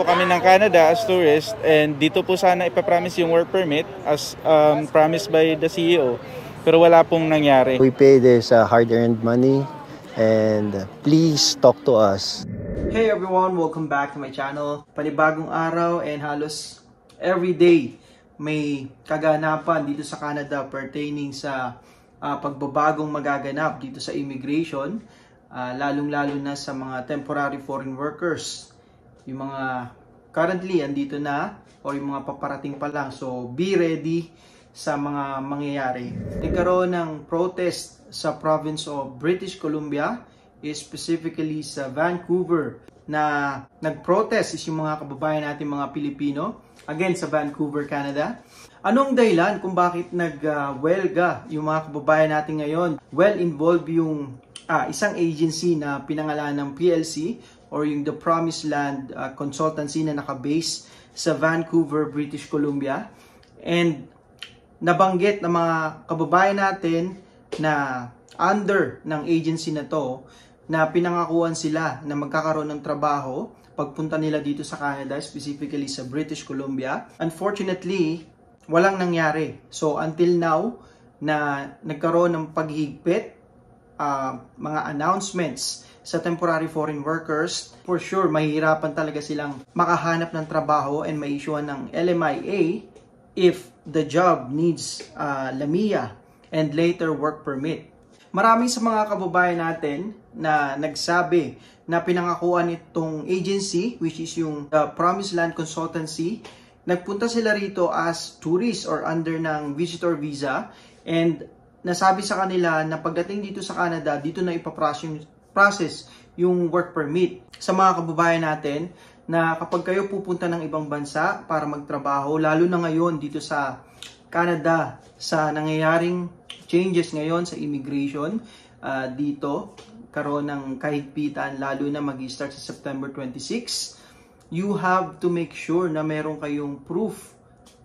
kami ng Canada as tourist and dito po sana ipapromise yung work permit as promised by the CEO. Pero wala pong nangyari. We pay this hard-earned money and please talk to us. Hey everyone, welcome back to my channel. Panibagong araw and halos every day may kaganapan dito sa Canada pertaining sa pagbabagong magaganap dito sa immigration, lalong-lalo na sa mga temporary foreign workers. Yung mga currently andito na o yung mga paparating pa lang. So be ready sa mga mangyayari. Nagkaroon ng protest sa province of British Columbia, specifically sa Vancouver, na nag-protest is yung mga kababayan natin mga Pilipino again sa Vancouver, Canada. Anong dahilan kung bakit nag-welga yung mga kababayan natin ngayon? Well, involved yung isang agency na pinangalan ng PLC or yung The Promised Land Consultancy na nakabase sa Vancouver, British Columbia. And nabanggit ng mga kababayan natin na under ng agency na to na pinangakuan sila na magkakaroon ng trabaho pagpunta nila dito sa Canada, specifically sa British Columbia. Unfortunately, walang nangyari. So until now na nagkaroon ng paghigpit, mga announcements sa temporary foreign workers, for sure mahihirapan talaga silang makahanap ng trabaho and ma-issuean ng LMIA if the job needs LAMIA and later work permit. Marami sa mga kababayan natin na nagsabi na pinangakuan itong agency, which is yung Promised Land Consultancy. Nagpunta sila rito as tourists or under ng visitor visa, and nasabi sa kanila na pagdating dito sa Canada, dito na ipaprocess yung work permit. Sa mga kababayan natin na kapag kayo pupunta ng ibang bansa para magtrabaho, lalo na ngayon dito sa Canada, sa nangyayaring changes ngayon sa immigration, dito karoon ng kahigpitan, lalo na mag-start sa September 26, you have to make sure na meron kayong proof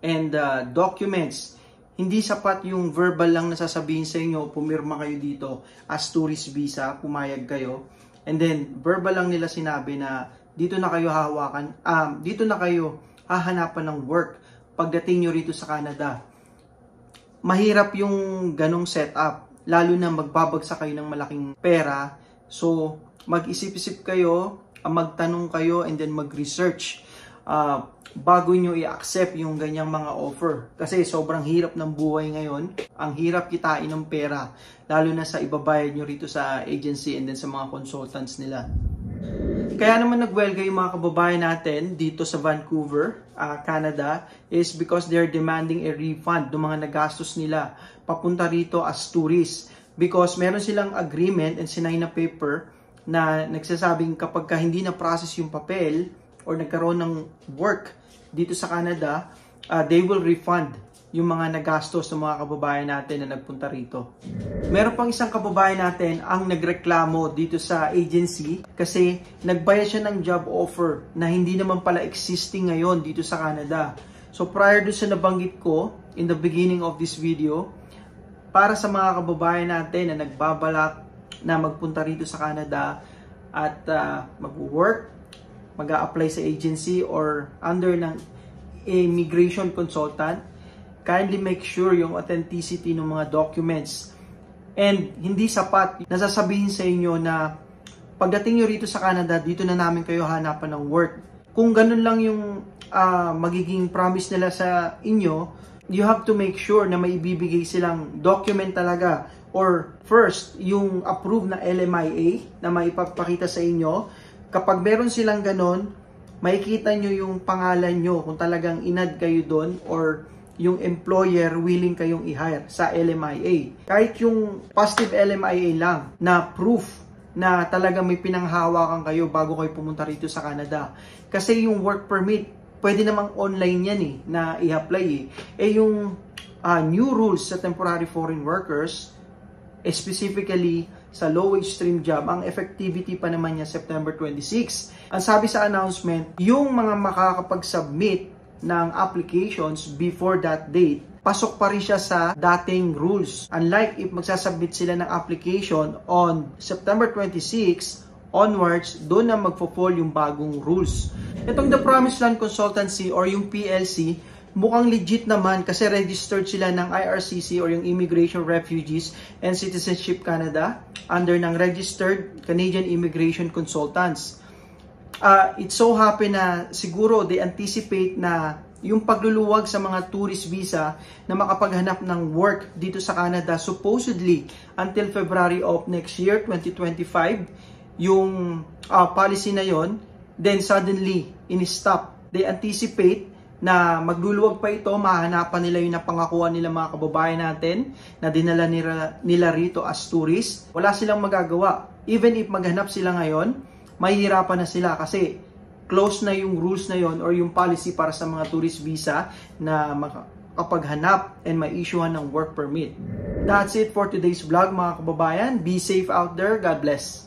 and documents. Hindi sapat yung verbal lang na sasabihin sa inyo, pumirma kayo dito as tourist visa, pumayag kayo, and then verbal lang nila sinabi na dito na kayo hahawakan, dito na kayo hahanapan ng work pagdating nyo rito sa Canada. Mahirap yung ganong setup, lalo na magbabagsak kayo ng malaking pera. So mag-isip-isip kayo, magtanong kayo, and then mag-research bago nyo i-accept yung ganyang mga offer. Kasi sobrang hirap ng buhay ngayon, ang hirap kitain ng pera, lalo na sa ibabayad nyo rito sa agency and then sa mga consultants nila. Kaya naman nagwelga yung mga kababayan natin dito sa Vancouver, Canada, is because they're demanding a refund ng mga nagastos nila papunta rito as tourists. Because meron silang agreement and sinign na paper na nagsasabing kapag hindi na process yung papel or nagkaroon ng work dito sa Canada, they will refund yung mga nagastos ng mga kababayan natin na nagpunta rito. Meron pang isang kababayan natin ang nagreklamo dito sa agency kasi nagbayad siya ng job offer na hindi naman pala existing ngayon dito sa Canada. So prior to sa nabanggit ko in the beginning of this video, para sa mga kababayan natin na nagbabalak na magpunta rito sa Canada at mag-work, mag-a-apply sa agency or under ng immigration consultant, kindly make sure yung authenticity ng mga documents. And hindi sapat nasasabihin sa inyo na pagdating nyo rito sa Canada, dito na namin kayo hanapan ng work. Kung ganun lang yung magiging promise nila sa inyo, you have to make sure na may ibibigay silang document talaga. Or first, yung approved na LMIA na maipapakita sa inyo. Kapag meron silang ganun, makikita nyo yung pangalan nyo kung talagang inad kayo doon or yung employer willing kayong i-hire sa LMIA. Kahit yung positive LMIA lang na proof na talagang may pinanghahawakan kayo bago kayo pumunta rito sa Canada. Kasi yung work permit, pwede namang online yan na i-apply yung new rules sa temporary foreign workers, specifically sa low-wage stream job, ang effectivity pa naman niya September 26. Ang sabi sa announcement, yung mga makakapag-submit ng applications before that date, pasok pa rin siya sa dating rules. Unlike if magsasubmit sila ng application on September 26 onwards, doon na magpo-fall yung bagong rules. Itong The Promised Land Consultancy or yung PLC, mukhang legit naman kasi registered sila ng IRCC or yung Immigration, Refugees and Citizenship Canada under ng Registered Canadian Immigration Consultants. It so happen na siguro they anticipate na yung pagluluwag sa mga tourist visa na makapaghanap ng work dito sa Canada supposedly until February of next year, 2025, yung policy na yon, then suddenly in-stop. They anticipate na magluluwag pa ito, mahanapan nila yung napangakuan nila mga kababayan natin na dinala nila rito as tourist. Wala silang magagawa. Even if maghanap sila ngayon, mahihirapan na sila kasi close na yung rules na yon or yung policy para sa mga tourist visa na makapaghanap and ma-issuehan ng work permit. That's it for today's vlog mga kababayan. Be safe out there. God bless.